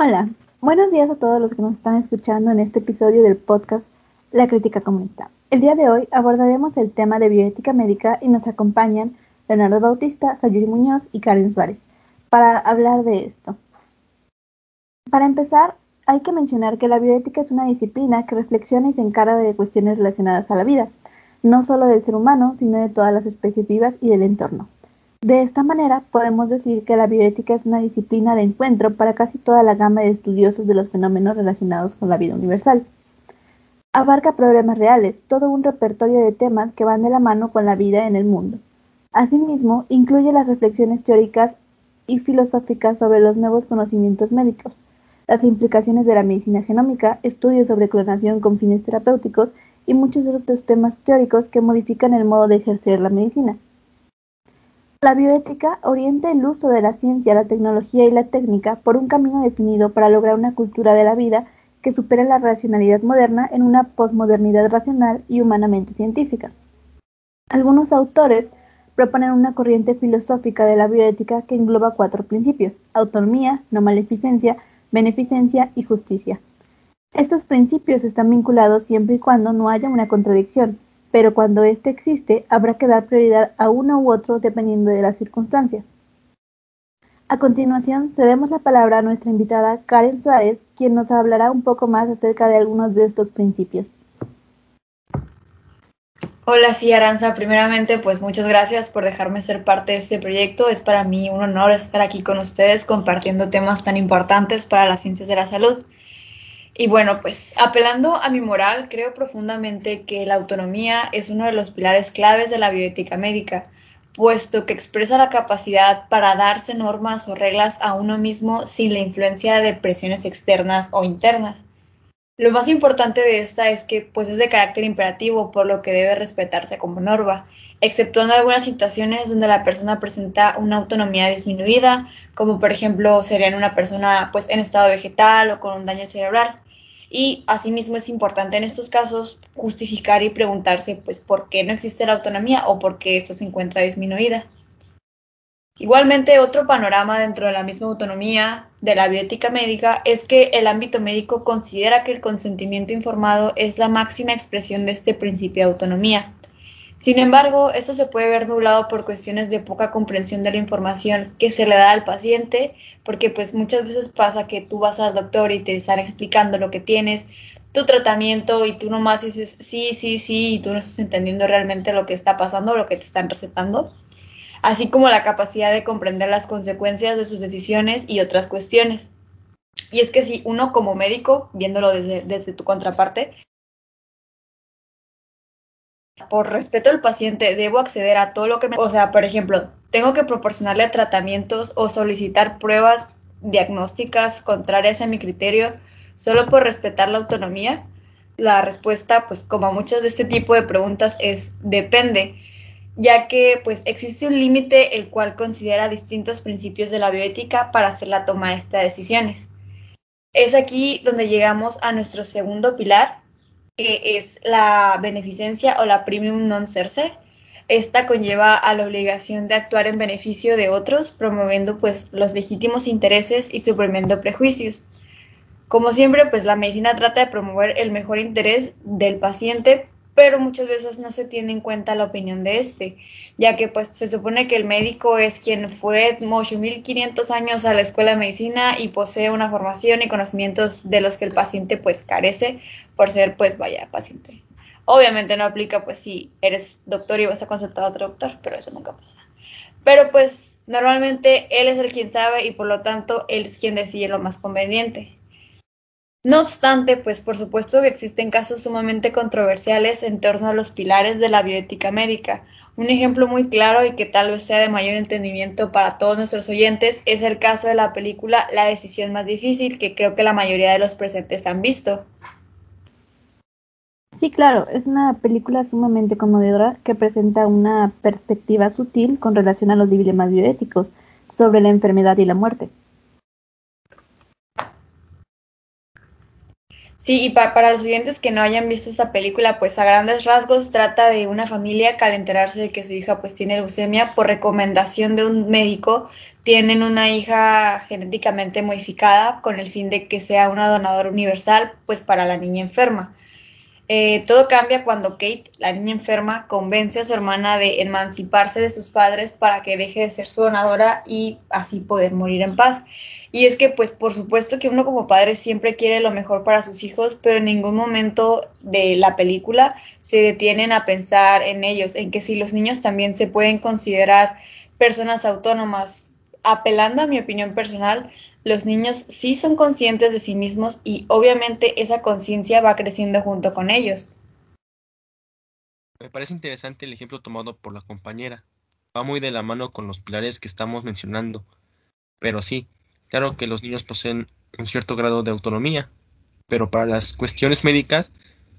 Hola, buenos días a todos los que nos están escuchando en este episodio del podcast La Crítica Comunista. El día de hoy abordaremos el tema de bioética médica y nos acompañan Leonardo Bautista, Sayuri Muñoz y Karen Suárez para hablar de esto. Para empezar, hay que mencionar que la bioética es una disciplina que reflexiona y se encarga de cuestiones relacionadas a la vida, no solo del ser humano, sino de todas las especies vivas y del entorno. De esta manera, podemos decir que la bioética es una disciplina de encuentro para casi toda la gama de estudiosos de los fenómenos relacionados con la vida universal. Abarca problemas reales, todo un repertorio de temas que van de la mano con la vida en el mundo. Asimismo, incluye las reflexiones teóricas y filosóficas sobre los nuevos conocimientos médicos, las implicaciones de la medicina genómica, estudios sobre clonación con fines terapéuticos y muchos otros temas teóricos que modifican el modo de ejercer la medicina. La bioética orienta el uso de la ciencia, la tecnología y la técnica por un camino definido para lograr una cultura de la vida que supere la racionalidad moderna en una posmodernidad racional y humanamente científica. Algunos autores proponen una corriente filosófica de la bioética que engloba 4 principios: autonomía, no maleficencia, beneficencia y justicia. Estos principios están vinculados siempre y cuando no haya una contradicción, pero cuando éste existe, habrá que dar prioridad a uno u otro dependiendo de las circunstancias. A continuación, cedemos la palabra a nuestra invitada Karen Suárez, quien nos hablará un poco más acerca de algunos de estos principios. Hola, sí, Aranza. Primeramente, pues muchas gracias por dejarme ser parte de este proyecto. Es para mí un honor estar aquí con ustedes compartiendo temas tan importantes para las ciencias de la salud. Y bueno, pues apelando a mi moral, creo profundamente que la autonomía es uno de los pilares claves de la bioética médica, puesto que expresa la capacidad para darse normas o reglas a uno mismo sin la influencia de presiones externas o internas. Lo más importante de esta es que pues es de carácter imperativo, por lo que debe respetarse como norma, exceptuando algunas situaciones donde la persona presenta una autonomía disminuida, como por ejemplo sería en una persona pues en estado vegetal o con un daño cerebral. Y asimismo es importante en estos casos justificar y preguntarse pues por qué no existe la autonomía o por qué esta se encuentra disminuida. Igualmente, otro panorama dentro de la misma autonomía de la bioética médica es que el ámbito médico considera que el consentimiento informado es la máxima expresión de este principio de autonomía. Sin embargo, esto se puede ver nublado por cuestiones de poca comprensión de la información que se le da al paciente, porque pues muchas veces pasa que tú vas al doctor y te están explicando lo que tienes, tu tratamiento, y tú nomás dices sí, sí, sí, y tú no estás entendiendo realmente lo que está pasando, lo que te están recetando, así como la capacidad de comprender las consecuencias de sus decisiones y otras cuestiones. Y es que si uno como médico, viéndolo desde tu contraparte, por respeto al paciente, debo acceder a todo lo que me... O sea, por ejemplo, tengo que proporcionarle tratamientos o solicitar pruebas diagnósticas contrarias a mi criterio solo por respetar la autonomía. La respuesta, pues como a muchas de este tipo de preguntas, es depende, ya que pues existe un límite el cual considera distintos principios de la bioética para hacer la toma de estas decisiones. Es aquí donde llegamos a nuestro segundo pilar, que es la beneficencia o la primum non serce. Esta conlleva a la obligación de actuar en beneficio de otros, promoviendo pues los legítimos intereses y suprimiendo prejuicios. Como siempre, pues la medicina trata de promover el mejor interés del paciente, pero muchas veces no se tiene en cuenta la opinión de este, ya que pues se supone que el médico es quien fue 8.500 años a la escuela de medicina y posee una formación y conocimientos de los que el paciente pues carece por ser pues vaya paciente. Obviamente no aplica pues si eres doctor y vas a consultar a otro doctor, pero eso nunca pasa. Pero pues normalmente él es el quien sabe y por lo tanto él es quien decide lo más conveniente. No obstante, pues por supuesto que existen casos sumamente controversiales en torno a los pilares de la bioética médica. Un ejemplo muy claro y que tal vez sea de mayor entendimiento para todos nuestros oyentes es el caso de la película La decisión más difícil, que creo que la mayoría de los presentes han visto. Sí, claro, es una película sumamente conmovedora que presenta una perspectiva sutil con relación a los dilemas bioéticos sobre la enfermedad y la muerte. Sí, y para los oyentes que no hayan visto esta película, pues a grandes rasgos trata de una familia que al enterarse de que su hija pues tiene leucemia, por recomendación de un médico, tienen una hija genéticamente modificada con el fin de que sea una donadora universal pues para la niña enferma. Todo cambia cuando Kate, la niña enferma, convence a su hermana de emanciparse de sus padres para que deje de ser su donadora y así poder morir en paz. Y es que, pues, por supuesto que uno como padre siempre quiere lo mejor para sus hijos, pero en ningún momento de la película se detienen a pensar en ellos, en que si los niños también se pueden considerar personas autónomas. Apelando a mi opinión personal, los niños sí son conscientes de sí mismos y obviamente esa conciencia va creciendo junto con ellos. Me parece interesante el ejemplo tomado por la compañera. Va muy de la mano con los pilares que estamos mencionando. Pero sí, claro que los niños poseen un cierto grado de autonomía, pero para las cuestiones médicas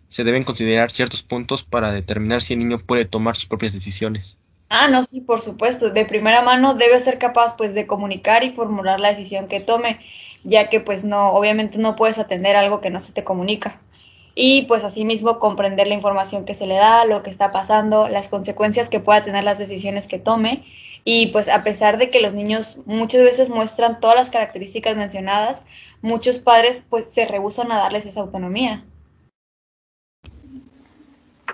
se deben considerar ciertos puntos para determinar si el niño puede tomar sus propias decisiones. Ah, no, sí, por supuesto. De primera mano debe ser capaz pues de comunicar y formular la decisión que tome, ya que pues no, obviamente no puedes atender algo que no se te comunica. Y pues asimismo comprender la información que se le da, lo que está pasando, las consecuencias que pueda tener las decisiones que tome. Y pues a pesar de que los niños muchas veces muestran todas las características mencionadas, muchos padres pues se rehúsan a darles esa autonomía.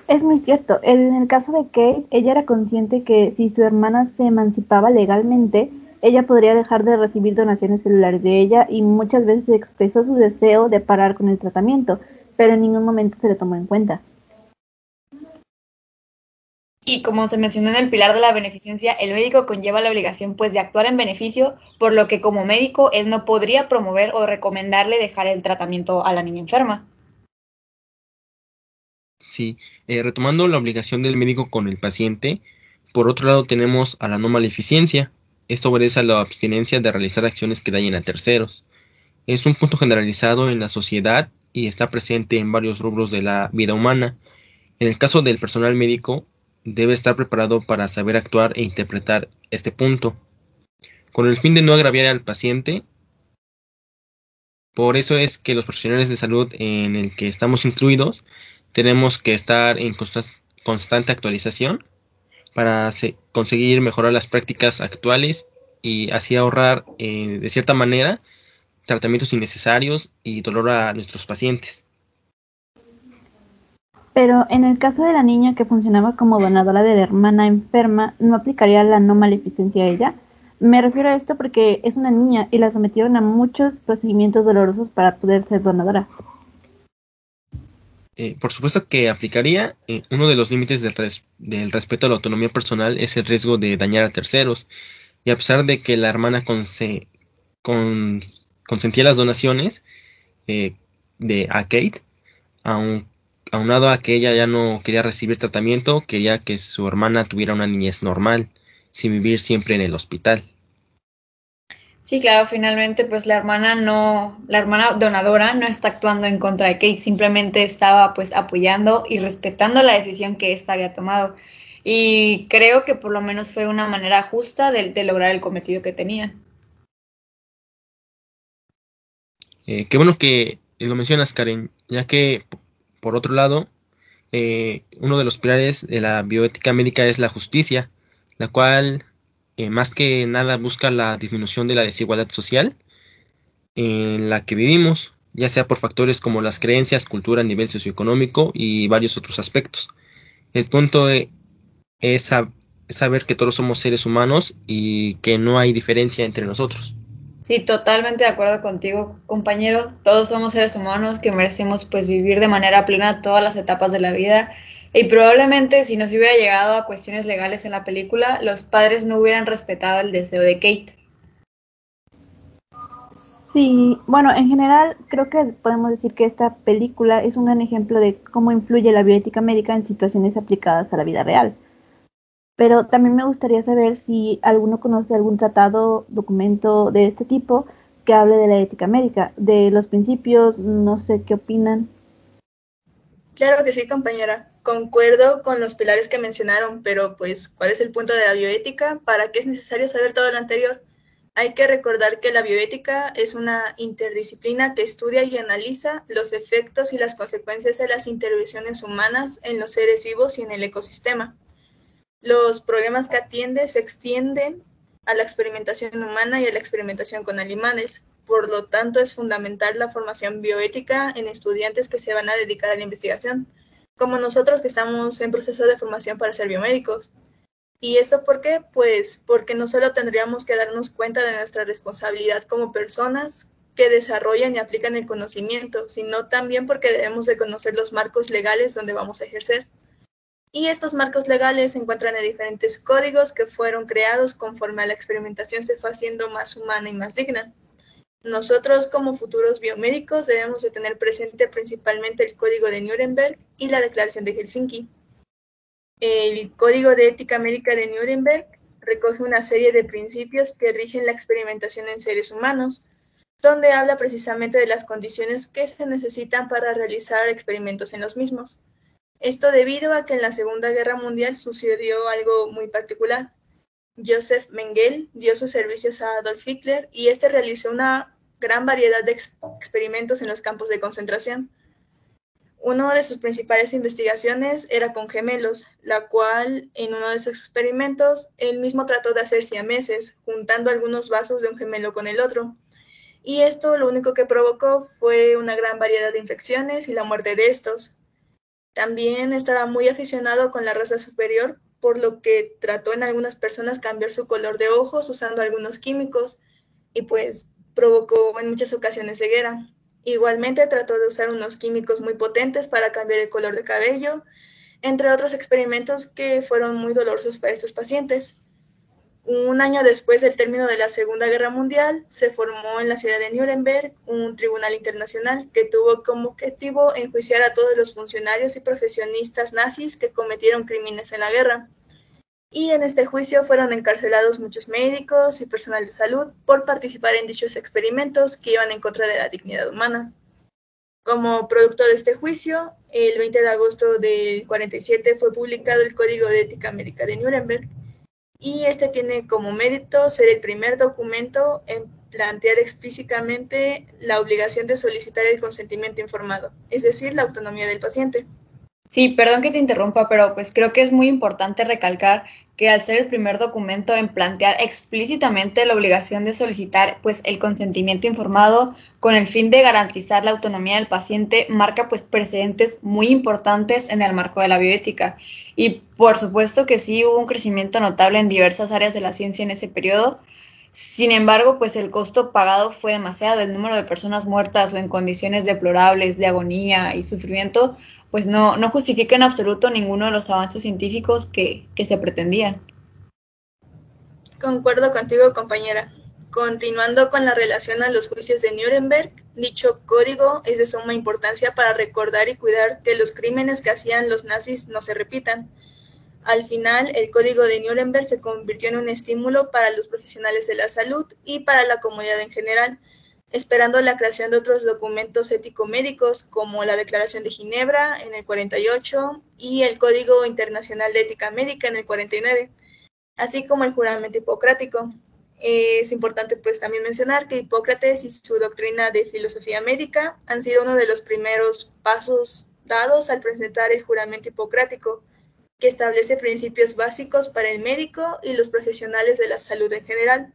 Es muy cierto. En el caso de Kate, ella era consciente que si su hermana se emancipaba legalmente, ella podría dejar de recibir donaciones celulares de ella y muchas veces expresó su deseo de parar con el tratamiento, pero en ningún momento se le tomó en cuenta. Y como se mencionó en el pilar de la beneficencia, el médico conlleva la obligación pues de actuar en beneficio, por lo que como médico él no podría promover o recomendarle dejar el tratamiento a la niña enferma. Sí, retomando la obligación del médico con el paciente, por otro lado tenemos a la no maleficencia. Esto obedece a la abstinencia de realizar acciones que dañen a terceros. Es un punto generalizado en la sociedad y está presente en varios rubros de la vida humana. En el caso del personal médico, debe estar preparado para saber actuar e interpretar este punto, con el fin de no agraviar al paciente. Por eso es que los profesionales de salud en el que estamos incluidos tenemos que estar en constante actualización para conseguir mejorar las prácticas actuales y así ahorrar, de cierta manera, tratamientos innecesarios y dolor a nuestros pacientes. Pero en el caso de la niña que funcionaba como donadora de la hermana enferma, ¿no aplicaría la no maleficencia a ella? Me refiero a esto porque es una niña y la sometieron a muchos procedimientos dolorosos para poder ser donadora. Por supuesto que aplicaría. Uno de los límites del respeto a la autonomía personal es el riesgo de dañar a terceros. Y a pesar de que la hermana con- consentía las donaciones eh, a Kate, aun, aunado a que ella ya no quería recibir tratamiento, quería que su hermana tuviera una niñez normal, sin vivir siempre en el hospital. Sí, claro, finalmente pues la hermana no, la hermana donadora no está actuando en contra de Kate, simplemente estaba pues apoyando y respetando la decisión que ésta había tomado. Y creo que por lo menos fue una manera justa de lograr el cometido que tenían. Qué bueno que lo mencionas, Karen, ya que, por otro lado, uno de los pilares de la bioética médica es la justicia, la cual más que nada busca la disminución de la desigualdad social en la que vivimos, ya sea por factores como las creencias, cultura a nivel socioeconómico y varios otros aspectos. El punto es saber que todos somos seres humanos y que no hay diferencia entre nosotros. Sí, totalmente de acuerdo contigo, compañero. Todos somos seres humanos que merecemos pues vivir de manera plena todas las etapas de la vida. Y probablemente si no se hubiera llegado a cuestiones legales en la película, los padres no hubieran respetado el deseo de Kate. Sí, bueno, en general creo que podemos decir que esta película es un gran ejemplo de cómo influye la bioética médica en situaciones aplicadas a la vida real. Pero también me gustaría saber si alguno conoce algún tratado, documento de este tipo que hable de la ética médica, de los principios, no sé qué opinan. Claro que sí, compañera. Concuerdo con los pilares que mencionaron, pero pues, ¿cuál es el punto de la bioética? ¿Para qué es necesario saber todo lo anterior? Hay que recordar que la bioética es una interdisciplina que estudia y analiza los efectos y las consecuencias de las intervenciones humanas en los seres vivos y en el ecosistema. Los problemas que atiende se extienden a la experimentación humana y a la experimentación con animales. Por lo tanto, es fundamental la formación bioética en estudiantes que se van a dedicar a la investigación, como nosotros que estamos en proceso de formación para ser biomédicos. ¿Y esto por qué? Pues porque no solo tendríamos que darnos cuenta de nuestra responsabilidad como personas que desarrollan y aplican el conocimiento, sino también porque debemos de conocer los marcos legales donde vamos a ejercer. Y estos marcos legales se encuentran en diferentes códigos que fueron creados conforme a la experimentación se fue haciendo más humana y más digna. Nosotros como futuros biomédicos debemos de tener presente principalmente el Código de Nuremberg y la Declaración de Helsinki. El Código de Ética Médica de Nuremberg recoge una serie de principios que rigen la experimentación en seres humanos, donde habla precisamente de las condiciones que se necesitan para realizar experimentos en los mismos. Esto debido a que en la Segunda Guerra Mundial sucedió algo muy particular. Joseph Mengele dio sus servicios a Adolf Hitler y este realizó una gran variedad de experimentos en los campos de concentración. Una de sus principales investigaciones era con gemelos, la cual en uno de sus experimentos él mismo trató de hacer siameses, juntando algunos vasos de un gemelo con el otro. Y esto lo único que provocó fue una gran variedad de infecciones y la muerte de estos. También estaba muy aficionado con la raza superior, por lo que trató en algunas personas cambiar su color de ojos usando algunos químicos y pues provocó en muchas ocasiones ceguera. Igualmente trató de usar unos químicos muy potentes para cambiar el color de cabello, entre otros experimentos que fueron muy dolorosos para estos pacientes. Un año después del término de la Segunda Guerra Mundial, se formó en la ciudad de Nuremberg un tribunal internacional que tuvo como objetivo enjuiciar a todos los funcionarios y profesionistas nazis que cometieron crímenes en la guerra. Y en este juicio fueron encarcelados muchos médicos y personal de salud por participar en dichos experimentos que iban en contra de la dignidad humana. Como producto de este juicio, el 20 de agosto del 47 fue publicado el Código de Ética Médica de Nuremberg, y este tiene como mérito ser el primer documento en plantear explícitamente la obligación de solicitar el consentimiento informado, es decir, la autonomía del paciente. Sí, perdón que te interrumpa, pero pues creo que es muy importante recalcar que al ser el primer documento en plantear explícitamente la obligación de solicitar pues el consentimiento informado con el fin de garantizar la autonomía del paciente, marca pues precedentes muy importantes en el marco de la bioética. Y por supuesto que sí hubo un crecimiento notable en diversas áreas de la ciencia en ese periodo. Sin embargo, pues el costo pagado fue demasiado. El número de personas muertas o en condiciones deplorables de agonía y sufrimiento pues no justifica en absoluto ninguno de los avances científicos que se pretendían. Concuerdo contigo, compañera. Continuando con la relación a los juicios de Nuremberg, dicho código es de suma importancia para recordar y cuidar que los crímenes que hacían los nazis no se repitan. Al final, el Código de Nuremberg se convirtió en un estímulo para los profesionales de la salud y para la comunidad en general, esperando la creación de otros documentos ético-médicos como la Declaración de Ginebra en el 48 y el Código Internacional de Ética Médica en el 49, así como el juramento hipocrático. Es importante pues también mencionar que Hipócrates y su doctrina de filosofía médica han sido uno de los primeros pasos dados al presentar el juramento hipocrático, que establece principios básicos para el médico y los profesionales de la salud en general.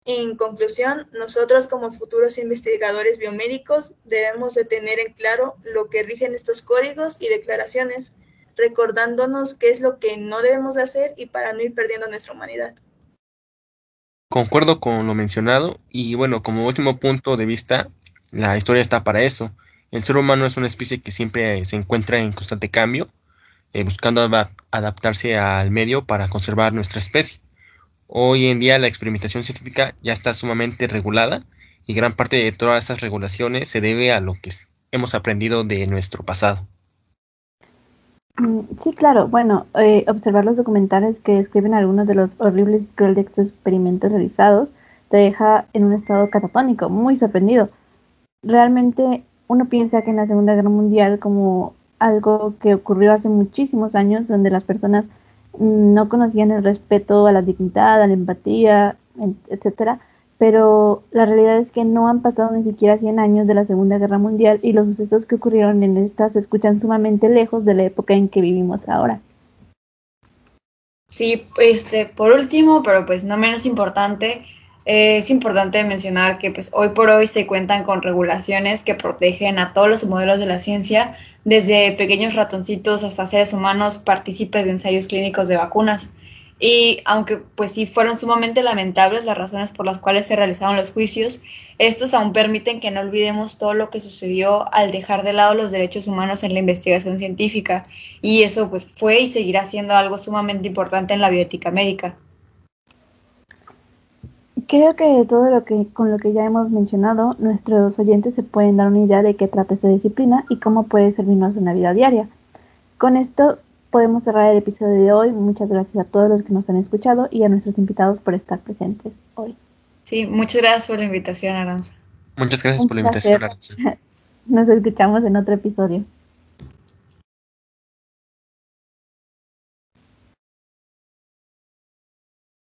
En conclusión, nosotros como futuros investigadores biomédicos debemos de tener en claro lo que rigen estos códigos y declaraciones, recordándonos qué es lo que no debemos de hacer y para no ir perdiendo nuestra humanidad. Concuerdo con lo mencionado y bueno, como último punto de vista, la historia está para eso. El ser humano es una especie que siempre se encuentra en constante cambio, buscando adaptarse al medio para conservar nuestra especie. Hoy en día la experimentación científica ya está sumamente regulada y gran parte de todas estas regulaciones se debe a lo que hemos aprendido de nuestro pasado. Sí, claro. Bueno, observar los documentales que describen algunos de los horribles y crueles experimentos realizados te deja en un estado catatónico, muy sorprendido. Realmente uno piensa que en la Segunda Guerra Mundial como algo que ocurrió hace muchísimos años, donde las personas no conocían el respeto a la dignidad, a la empatía, etcétera, pero la realidad es que no han pasado ni siquiera 100 años de la Segunda Guerra Mundial y los sucesos que ocurrieron en esta se escuchan sumamente lejos de la época en que vivimos ahora. Sí, por último, pero pues no menos importante, es importante mencionar que pues hoy por hoy se cuentan con regulaciones que protegen a todos los modelos de la ciencia, desde pequeños ratoncitos hasta seres humanos partícipes de ensayos clínicos de vacunas. Y aunque pues sí fueron sumamente lamentables las razones por las cuales se realizaron los juicios, estos aún permiten que no olvidemos todo lo que sucedió al dejar de lado los derechos humanos en la investigación científica, y eso pues fue y seguirá siendo algo sumamente importante en la bioética médica. Creo que con lo que ya hemos mencionado, nuestros oyentes se pueden dar una idea de qué trata esta disciplina y cómo puede servirnos en la vida diaria. Con esto podemos cerrar el episodio de hoy. Muchas gracias a todos los que nos han escuchado y a nuestros invitados por estar presentes hoy. Sí, muchas gracias por la invitación, Aranza. Muchas gracias Un por la invitación, placer. Aranza. Nos escuchamos en otro episodio.